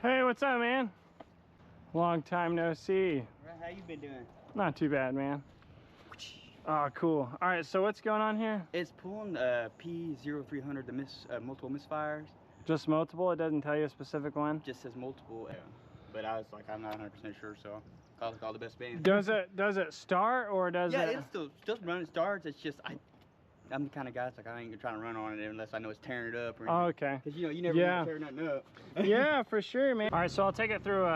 Hey, what's up, man? Long time no see. How you been doing? Not too bad, man. Oh, cool. All right, so what's going on here? It's pulling P0300, the multiple misfires. Just multiple? It doesn't tell you a specific one? Just says multiple. But I was like, I'm not 100% sure, so call the best band. Does it start or does it? Yeah, it's still running. Starts. It's just I'm the kind of guy that's like I ain't trying to run on it unless I know it's tearing it up. Or oh, okay. Because you never tear nothing up. Yeah, for sure, man. All right, so I'll take it through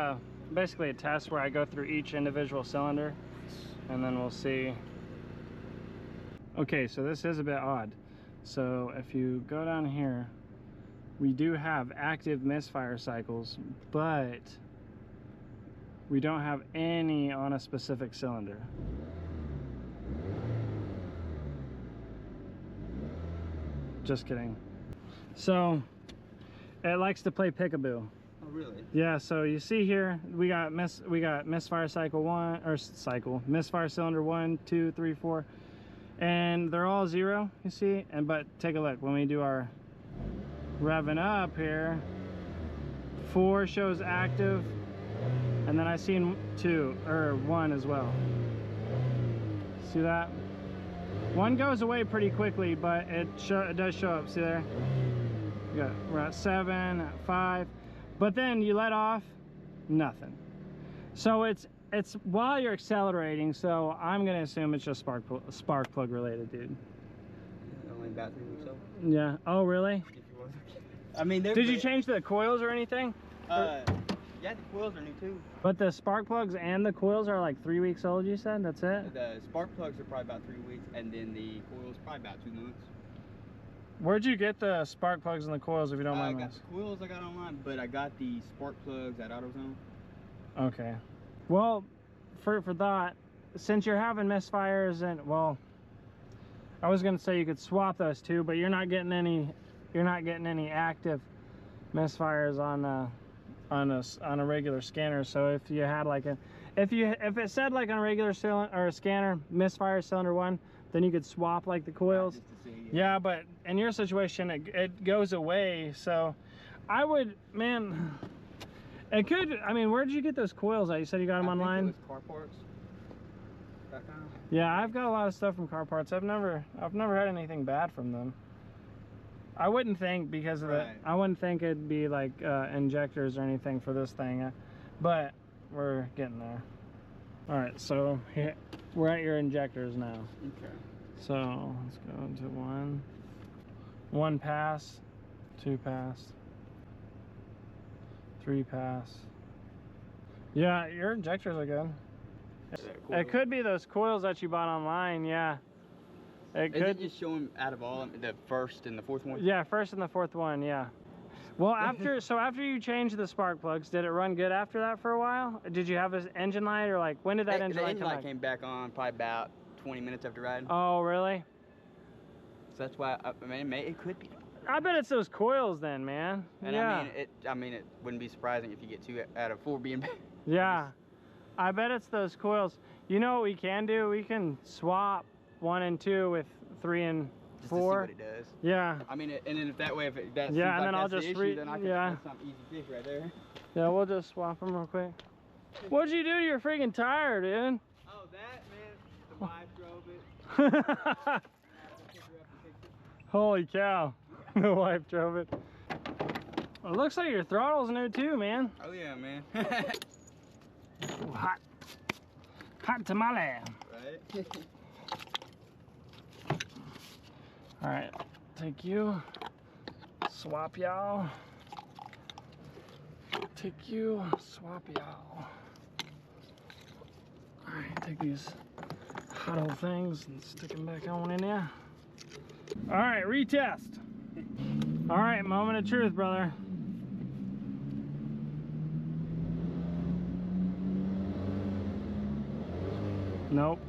basically a test where I go through each individual cylinder, and then we'll see. Okay, so this is a bit odd. So if you go down here, we do have active misfire cycles, but we don't have any on a specific cylinder. Just kidding. So it likes to play peekaboo. Oh, really? Yeah, so you see here we got misfire cycle 1 or misfire cylinder 1, 2, 3, 4, and they're all 0, you see. And but take a look when we do our revving up here, 4 shows active, and then I seen 1 as well. See that? 1 goes away pretty quickly, but it does show up. See there? We're at 7, at 5, but then you let off, nothing. So it's while you're accelerating. So I'm gonna assume it's just spark plug related, dude. Only about 3 weeks old. Yeah. Oh, really? I mean, did you change the coils or anything? Yeah, the coils are new too. But the spark plugs and the coils are like 3 weeks old, you said? That's it? The spark plugs are probably about 3 weeks, and then the coils probably about 2 months. Where'd you get the spark plugs and the coils, if you don't mind? I got the coils I got online, but I got the spark plugs at AutoZone. Okay. Well, for that, since you're having misfires, and well, I was gonna say you could swap those two, but you're not getting any active misfires on a regular scanner. So if you had like if it said like on a regular cylinder or a scanner misfire cylinder 1, then you could swap like the coils. Just to see, yeah, but in your situation it goes away. So I would, man, it could. I mean, where did you get those coils at? You said you got them online? It was carparts.com. Yeah, I've got a lot of stuff from car parts. I've never had anything bad from them. I wouldn't think, because of I wouldn't think it'd be like injectors or anything for this thing, but we're getting there. All right, so here we're at your injectors now. Okay. So let's go into 1 pass, 2 pass, 3 pass. Yeah, your injectors are good. It could be those coils that you bought online. Yeah. Is it just showing out of all the first and the fourth one? Yeah, first and the fourth one, yeah. Well, after you changed the spark plugs, did it run good after that for a while? Did you have an engine light, or like when did that engine light come back? The engine light came back on probably about 20 minutes after riding. Oh, really? So that's why I mean it could be. I bet it's those coils then, man. And yeah. I mean it wouldn't be surprising if you get 2 out of 4 being bad. Yeah. I bet it's those coils. You know what we can do? We can swap 1 and 2 with 3 and 4. Just to see what it does. Yeah. I mean, and then if that way, if it, that's yeah, and like then I'll just then I can, that's some easy fix right there. Yeah, we'll just swap them real quick. What'd you do to your freaking tire, dude? Oh, that, man. The wife drove it. Holy cow. The wife drove it. Well, it looks like your throttle's new too, man. Oh yeah, man. Ooh, hot tamale. Right. All right, take you, swap y'all. Take you, swap y'all. All right, take these hot old things and stick them back on in there. All right, retest. All right, moment of truth, brother. Nope.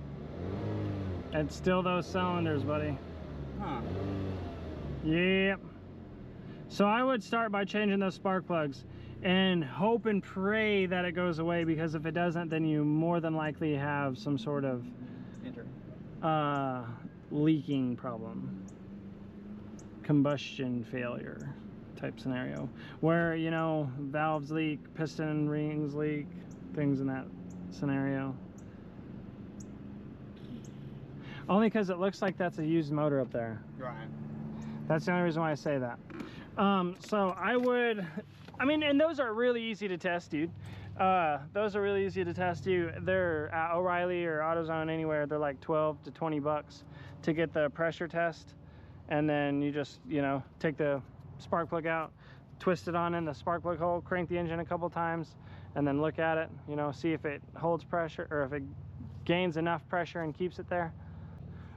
It's still those cylinders, buddy. Huh. Yep. So I would start by changing those spark plugs and hope and pray that it goes away, because if it doesn't, then you more than likely have some sort of leaking problem, combustion failure type scenario where, you know, valves leak, piston rings leak, things in that scenario. Only because it looks like that's a used motor up there. Right. That's the only reason why I say that. So I mean, and those are really easy to test, dude. Those are really easy to test, they're at O'Reilly or AutoZone, anywhere. They're like 12 to 20 bucks to get the pressure test. And then you just, you know, take the spark plug out, twist it on in the spark plug hole, crank the engine a couple times, and then look at it, you know, see if it holds pressure or if it gains enough pressure and keeps it there.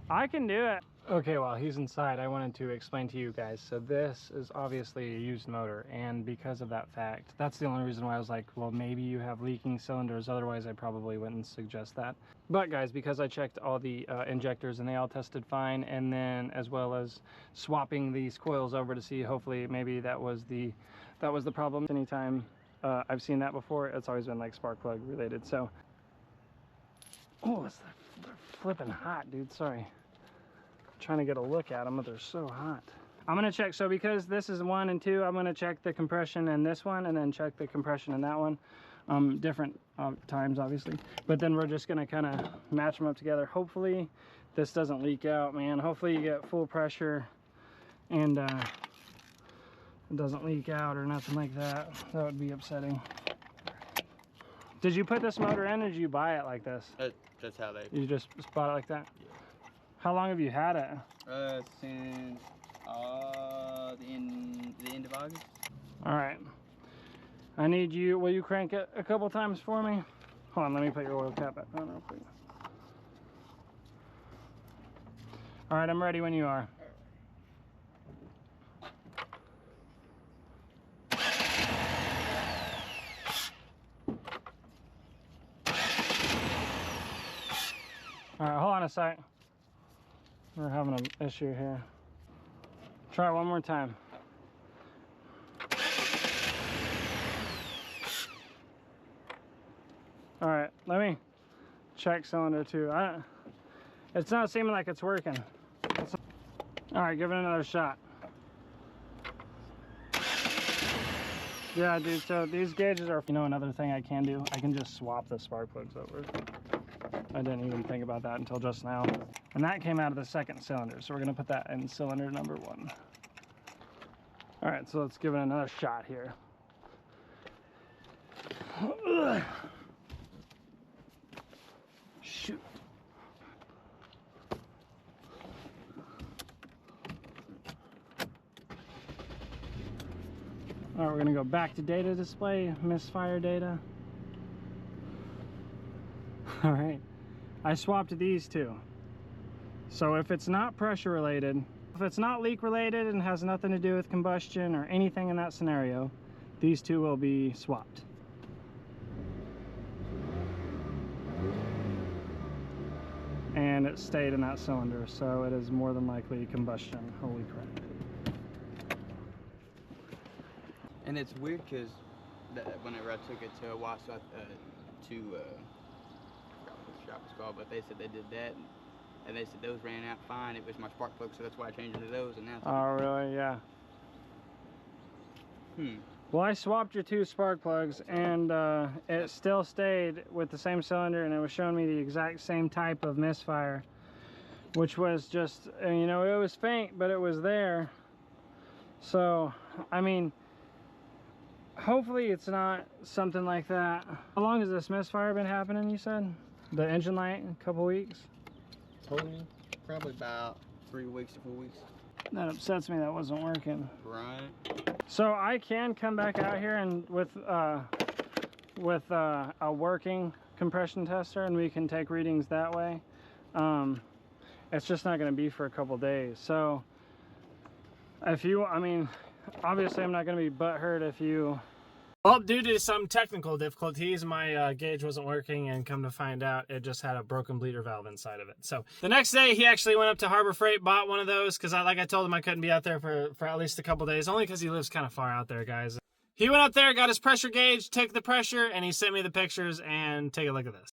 I can do it. Okay, while he's inside, I wanted to explain to you guys. So this is obviously a used motor, and because of that fact, that's the only reason why I was like, well, maybe you have leaking cylinders, otherwise I probably wouldn't suggest that. But guys, because I checked all the injectors and they all tested fine, and then as well as swapping these coils over to see, hopefully maybe that was the problem. Anytime I've seen that before, it's always been like spark plug related. So, oh, they're flipping hot, dude, sorry. Trying to get a look at them, but they're so hot. I'm gonna check, so because this is 1 and 2, I'm gonna check the compression in this one and then check the compression in that one. Different times obviously, but then we're just gonna kind of match them up together. Hopefully this doesn't leak out, man. Hopefully you get full pressure and it doesn't leak out or nothing like that. That would be upsetting. Did you put this motor in or did you buy it like this? That's how they... You just bought it like that? Yeah. How long have you had it? Since the end of August. All right. I need you, will you crank it a couple times for me? Hold on, let me put your oil cap back on real quick. All right, I'm ready when you are. All right, hold on a sec. We're having an issue here. Try it one more time. All right, let me check cylinder 2. It's not seeming like it's working. All right, give it another shot. Yeah, dude, so these gauges are, you know, another thing I can do, I can just swap the spark plugs over. I didn't even think about that until just now. And that came out of the second cylinder, so we're gonna put that in cylinder number 1. All right, so let's give it another shot here. Shoot. All right, we're gonna go back to data display, misfire data. All right, I swapped these two. So if it's not pressure related, if it's not leak related and has nothing to do with combustion or anything in that scenario, these two will be swapped. And it stayed in that cylinder, so it is more than likely combustion. Holy crap. And it's weird because whenever I took it to Wausau, I forgot what the shop was called, but they said they did that, and they said those ran out fine. It was my spark plug, so that's why I changed it to those, and now it's like, oh, really? Yeah. Well, I swapped your 2 spark plugs, and it still stayed with the same cylinder, and it was showing me the exact same type of misfire, which was just, you know, it was faint, but it was there. So, I mean, hopefully it's not something like that. How long has this misfire been happening, you said? The engine light, a couple weeks? total, probably about 3 weeks to 4 weeks. That upsets me that wasn't working. Right. So I can come back out here and with a working compression tester, and we can take readings that way. It's just not going to be for a couple days. So if you, I mean, obviously I'm not going to be butthurt if you... Well, due to some technical difficulties, my gauge wasn't working, and come to find out, it just had a broken bleeder valve inside of it. So the next day, he actually went up to Harbor Freight, bought one of those, because like I told him I couldn't be out there for at least a couple days, only because he lives kind of far out there, guys. He went up there, got his pressure gauge, took the pressure, and he sent me the pictures, and take a look at this.